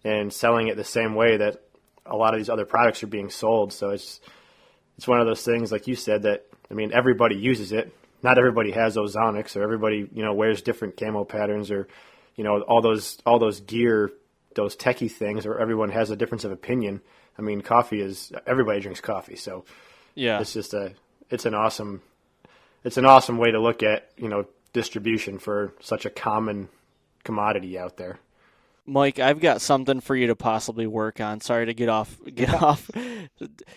and selling it the same way that a lot of these other products are being sold. So it's one of those things, like you said, that, I mean, everybody uses it. Not everybody has ozonics, or everybody, wears different camo patterns, or, all those gear, those techie things, or everyone has a difference of opinion. I mean, everybody drinks coffee. So yeah, it's just it's an awesome way to look at, distribution for such a common commodity out there. Mike, I've got something for you to possibly work on. Sorry to get off.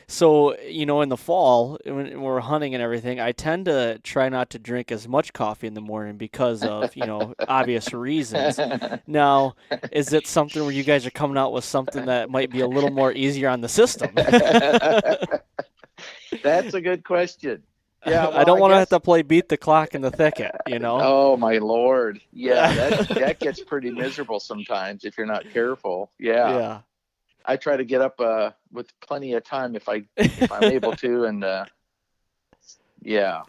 So, in the fall, when we're hunting and everything, I tend to try not to drink as much coffee in the morning because of, obvious reasons. Now, is it something where you guys are coming out with something that might be a little more easier on the system? That's a good question. Yeah, well, I don't want to have to play beat the clock in the thicket, Oh, my Lord. Yeah, that gets pretty miserable sometimes if you're not careful. Yeah. I try to get up with plenty of time if I'm able to, and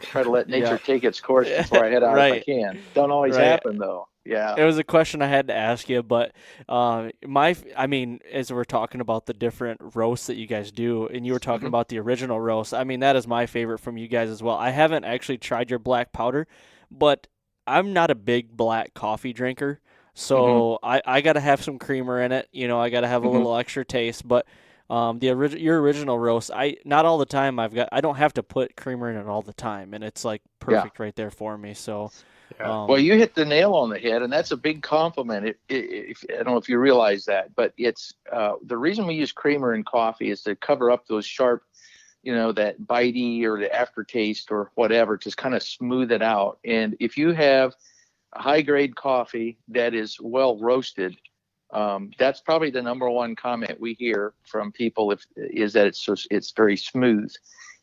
try to let nature take its course before I head out if I can. Don't always happen, though. Yeah. It was a question I had to ask you, but as we're talking about the different roasts that you guys do, and you were talking about the original roast, I mean, that is my favorite from you guys as well. I haven't actually tried your black powder, but I'm not a big black coffee drinker, so I got to have some creamer in it. I got to have a little extra taste, but your original roast, not all the time I don't have to put creamer in it all the time, and it's like perfect right there for me. So. Yeah. Well, you hit the nail on the head, and that's a big compliment. I don't know if you realize that, but it's the reason we use creamer in coffee is to cover up those sharp, that bitey or the aftertaste or whatever, to kind of smooth it out. And if you have a high-grade coffee that is well roasted, that's probably the number one comment we hear from people is that it's very smooth.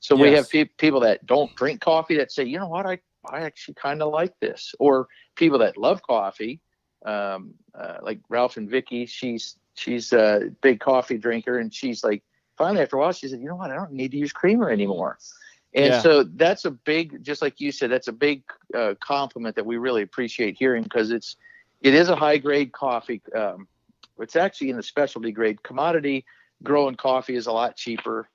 So we have people that don't drink coffee that say, you know what, I actually kind of like this. Or people that love coffee, like Ralph and Vicky, she's a big coffee drinker, and she's like, finally after a while, she said, you know what, I don't need to use creamer anymore. And so that's a big, just like you said, that's a big compliment that we really appreciate hearing, because it is a high grade coffee. It's actually in the specialty grade. Commodity growing coffee is a lot cheaper.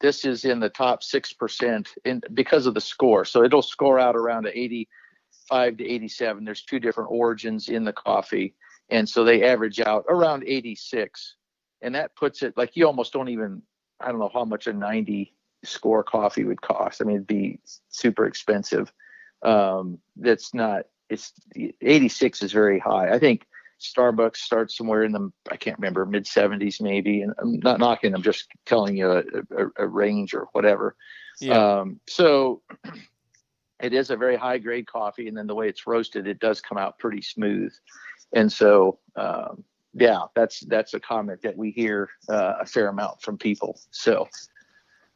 This is in the top 6% because of the score. So it'll score out around 85 to 87. There's two different origins in the coffee. And so they average out around 86. And that puts it like, you almost don't even, I don't know how much a 90 score coffee would cost. I mean, it'd be super expensive. It's 86 is very high. I think Starbucks starts somewhere in the, I can't remember, mid 70s maybe. And I'm not knocking, I'm just telling you a range or whatever. Yeah. So it is a very high grade coffee. And then the way it's roasted, it does come out pretty smooth. And so, that's a comment that we hear a fair amount from people. So,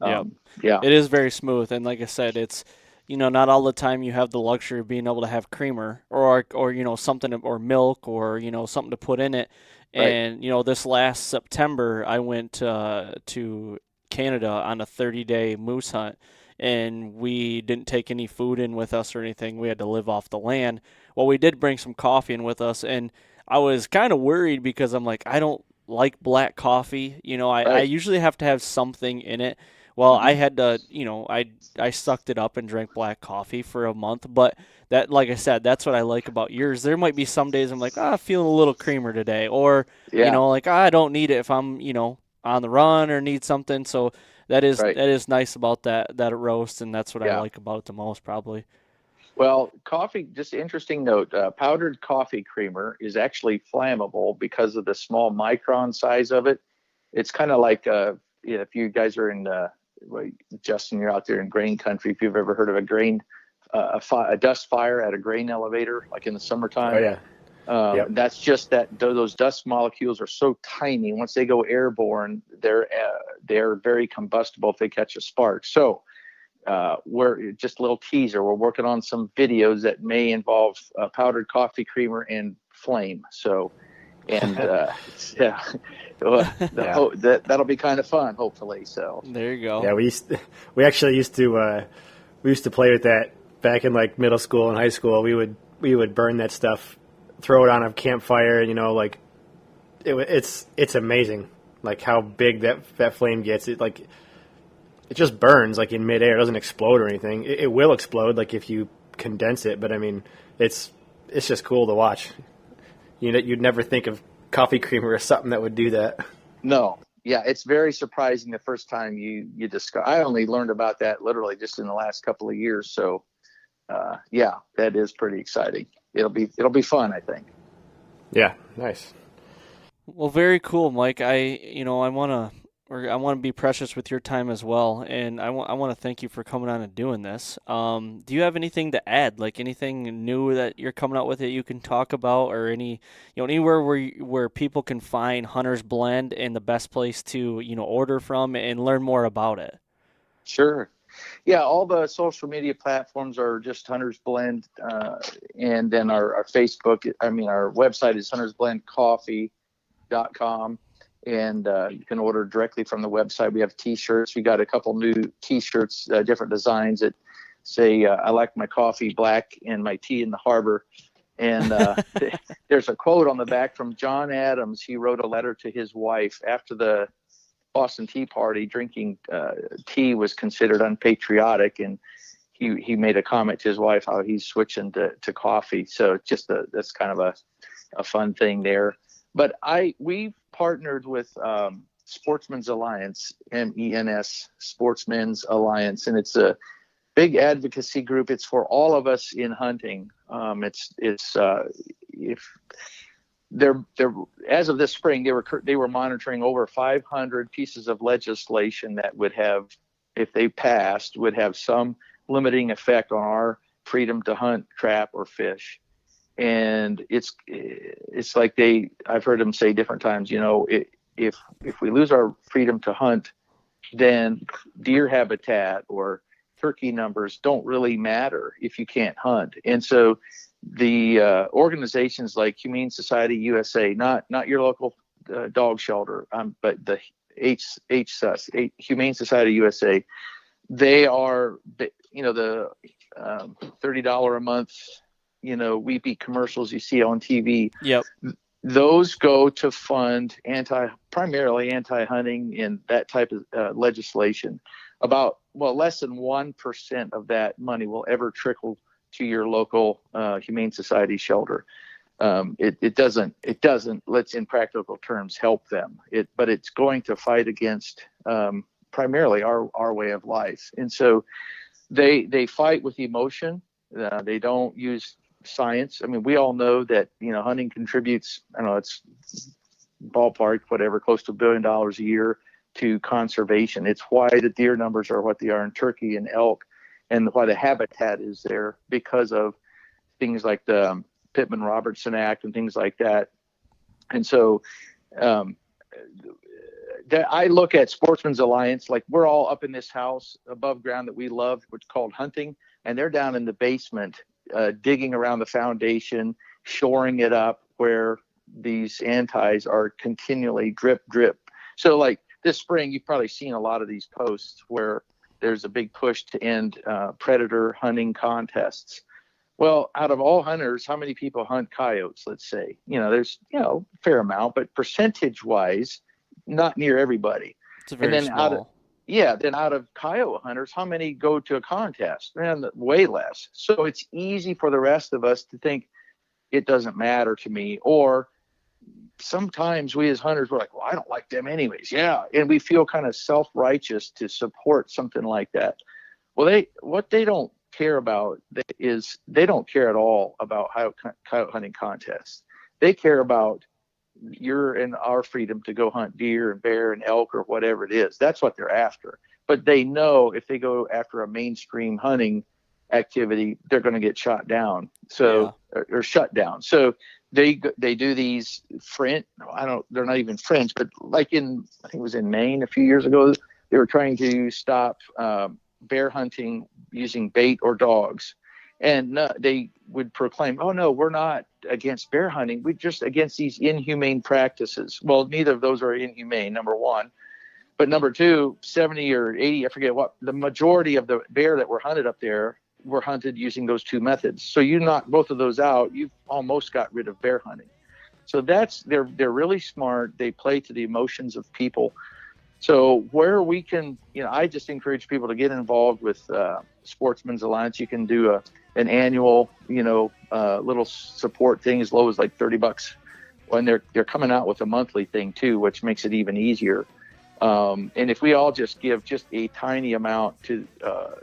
it is very smooth. And like I said, it's, not all the time you have the luxury of being able to have creamer or something, or milk, or, something to put in it. And, this last September, I went to Canada on a 30-day moose hunt, and we didn't take any food in with us or anything. We had to live off the land. Well, we did bring some coffee in with us, and I was kind of worried because I'm like, I don't like black coffee. I usually have to have something in it. Well, I had to, I sucked it up and drank black coffee for a month. But that, like I said, that's what I like about yours. There might be some days I'm like, feeling a little creamer today. Or, I don't need it if I'm, on the run or need something. So that is nice about that roast. And that's what I like about it the most, probably. Well, coffee, just an interesting note, powdered coffee creamer is actually flammable because of the small micron size of it. It's kind of like, if you guys are in, Justin, you're out there in grain country, if you've ever heard of a dust fire at a grain elevator, like in the summertime. Oh, yeah. That's just that those dust molecules are so tiny. Once they go airborne, they're very combustible if they catch a spark. So we're just a little teaser. We're working on some videos that may involve powdered coffee creamer and flame. So, and that'll be kind of fun, hopefully. So there you go. Yeah, we actually used to play with that back in like middle school and high school. We would burn that stuff throw it on a campfire, like it's amazing, like how big that flame gets. It just burns like in midair. It doesn't explode or anything. It will explode like if you condense it, but I mean, it's just cool to watch. You'd never think of coffee creamer as something that would do that. No. Yeah, it's very surprising the first time you discover. I only learned about that literally just in the last couple of years. So, yeah, that is pretty exciting. It'll be fun, I think. Yeah, nice. Well, very cool, Mike. I want to be precious with your time as well, and I want to thank you for coming on and doing this. Do you have anything to add, like anything new that you're coming out with that you can talk about, or anywhere where people can find Hunter's Blend and the best place to order from and learn more about it? Sure. Yeah, all the social media platforms are just Hunter's Blend, and then our Facebook. Our website is huntersblendcoffee.com. And you can order directly from the website. We have T-shirts. We got a couple new T-shirts, different designs that say, I like my coffee black and my tea in the harbor. And there's a quote on the back from John Adams. He wrote a letter to his wife after the Boston Tea Party. Drinking tea was considered unpatriotic. And he made a comment to his wife how he's switching to coffee. So that's kind of a fun thing there. But we've partnered with Sportsman's Alliance, MENS, Sportsman's Alliance, and it's a big advocacy group. It's for all of us in hunting. If they're as of this spring, they were monitoring over 500 pieces of legislation that would have, if they passed, would have some limiting effect on our freedom to hunt, trap, or fish. And it's like I've heard them say different times, if we lose our freedom to hunt, then deer habitat or turkey numbers don't really matter if you can't hunt. And so the organizations like Humane Society USA, not your local dog shelter, but the HSUS, Humane Society USA, they are, the $30 a month, weepy commercials you see on TV. Yep. Those go to fund primarily anti-hunting and that type of legislation. About, less than 1% of that money will ever trickle to your local Humane Society shelter. It doesn't, let's in practical terms help them. But it's going to fight against primarily our way of life. And so they fight with emotion. They don't use science. I mean, we all know that, hunting contributes, it's ballpark, whatever, close to $1 billion a year to conservation. It's why the deer numbers are what they are in turkey and elk, and why the habitat is there, because of things like the Pittman-Robertson Act and things like that. And so I look at Sportsman's Alliance, like we're all up in this house above ground that we love, which is called hunting, and they're down in the basement digging around the foundation, shoring it up where these antis are continually drip. So like this spring, you've probably seen a lot of these posts where there's a big push to end predator hunting contests. Well, out of all hunters, how many people hunt coyotes, let's say? There's, a fair amount, but percentage wise, not near everybody. It's very small. Then out of coyote hunters, how many go to a contest? Man, way less. So it's easy for the rest of us to think it doesn't matter to me. Or sometimes we as hunters, we're like, I don't like them anyways. Yeah. And we feel kind of self-righteous to support something like that. Well, what they don't care about is they don't care at all about coyote hunting contests. They care about your and our freedom to go hunt deer and bear and elk or whatever it is. That's what they're after. But they know if they go after a mainstream hunting activity, they're going to get shot down. So or shut down. So they do these they're not even fringe, but like I think it was in Maine a few years ago, they were trying to stop bear hunting using bait or dogs. And they would proclaim, oh, no, we're not against bear hunting. We're just against these inhumane practices. Well, neither of those are inhumane, number one. But number two, 70 or 80, I forget what, the majority of the bear that were hunted up there were hunted using those two methods. So you knock both of those out, you've almost got rid of bear hunting. So they're really smart. They play to the emotions of people. So where we can, I just encourage people to get involved with Sportsman's Alliance. You can do an annual, little support thing as low as like $30 when they're coming out with a monthly thing too, which makes it even easier. And if we all just give just a tiny amount to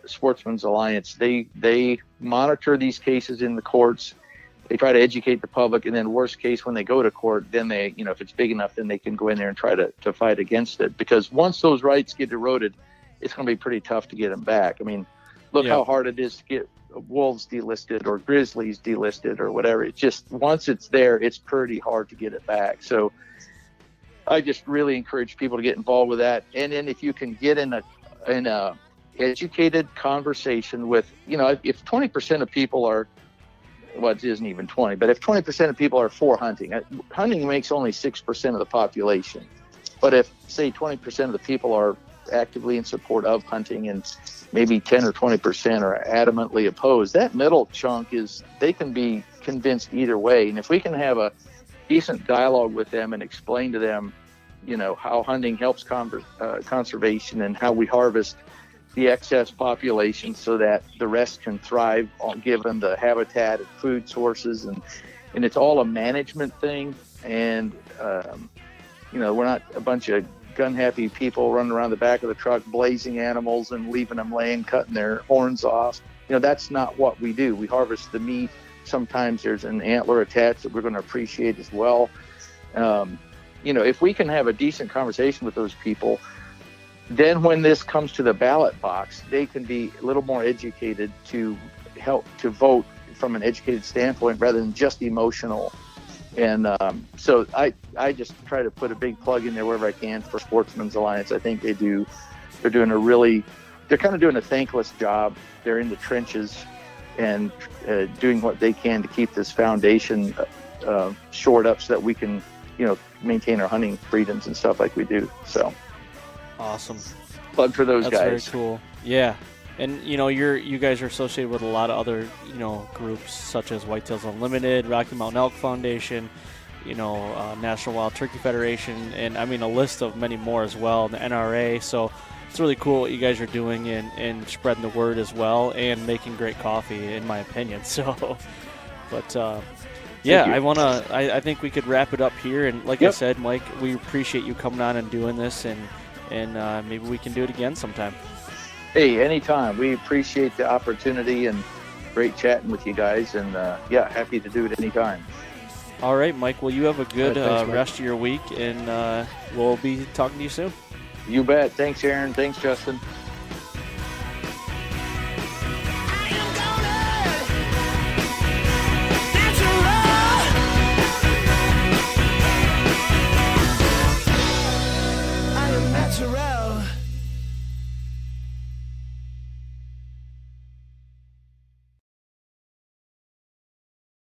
Sportsman's Alliance, they monitor these cases in the courts. They try to educate the public, and then worst case, when they go to court, then they, if it's big enough, then they can go in there and try to fight against it. Because once those rights get eroded, it's going to be pretty tough to get them back. I mean, look how hard it is to get wolves delisted or grizzlies delisted or whatever. It's just, once it's there, it's pretty hard to get it back. So I just really encourage people to get involved with that. And then if you can get in a educated conversation with, if 20% of people are, well, it isn't even 20, but if 20% of people are for hunting, hunting makes only 6% of the population. But if, say, 20% of the people are actively in support of hunting and maybe 10 or 20% are adamantly opposed, that middle chunk they can be convinced either way. And if we can have a decent dialogue with them and explain to them, how hunting helps conservation and how we harvest the excess population so that the rest can thrive, given the habitat and food sources, and it's all a management thing. And we're not a bunch of gun-happy people running around the back of the truck blazing animals and leaving them laying, cutting their horns off. That's not what we do. We harvest the meat. Sometimes there's an antler attached that we're going to appreciate as well. If we can have a decent conversation with those people, then when this comes to the ballot box, they can be a little more educated to help to vote from an educated standpoint rather than just emotional. And so I just try to put a big plug in there wherever I can for Sportsman's Alliance. I think they're kind of doing a thankless job. They're in the trenches and doing what they can to keep this foundation shored up so that we can, maintain our hunting freedoms and stuff like we do. So awesome. Plug for those guys. That's very cool. Yeah. And, you guys are associated with a lot of other, groups such as Whitetails Unlimited, Rocky Mountain Elk Foundation, National Wild Turkey Federation, and a list of many more as well, the NRA. So it's really cool what you guys are doing and spreading the word as well and making great coffee, in my opinion. So, but, I think we could wrap it up here. And like I said, Mike, we appreciate you coming on and doing this, and maybe we can do it again sometime. Hey, anytime. We appreciate the opportunity and great chatting with you guys. And happy to do it anytime. All right, Mike. Well, you have a good thanks, rest of your week, and we'll be talking to you soon. You bet. Thanks, Aaron. Thanks, Justin. I am natural.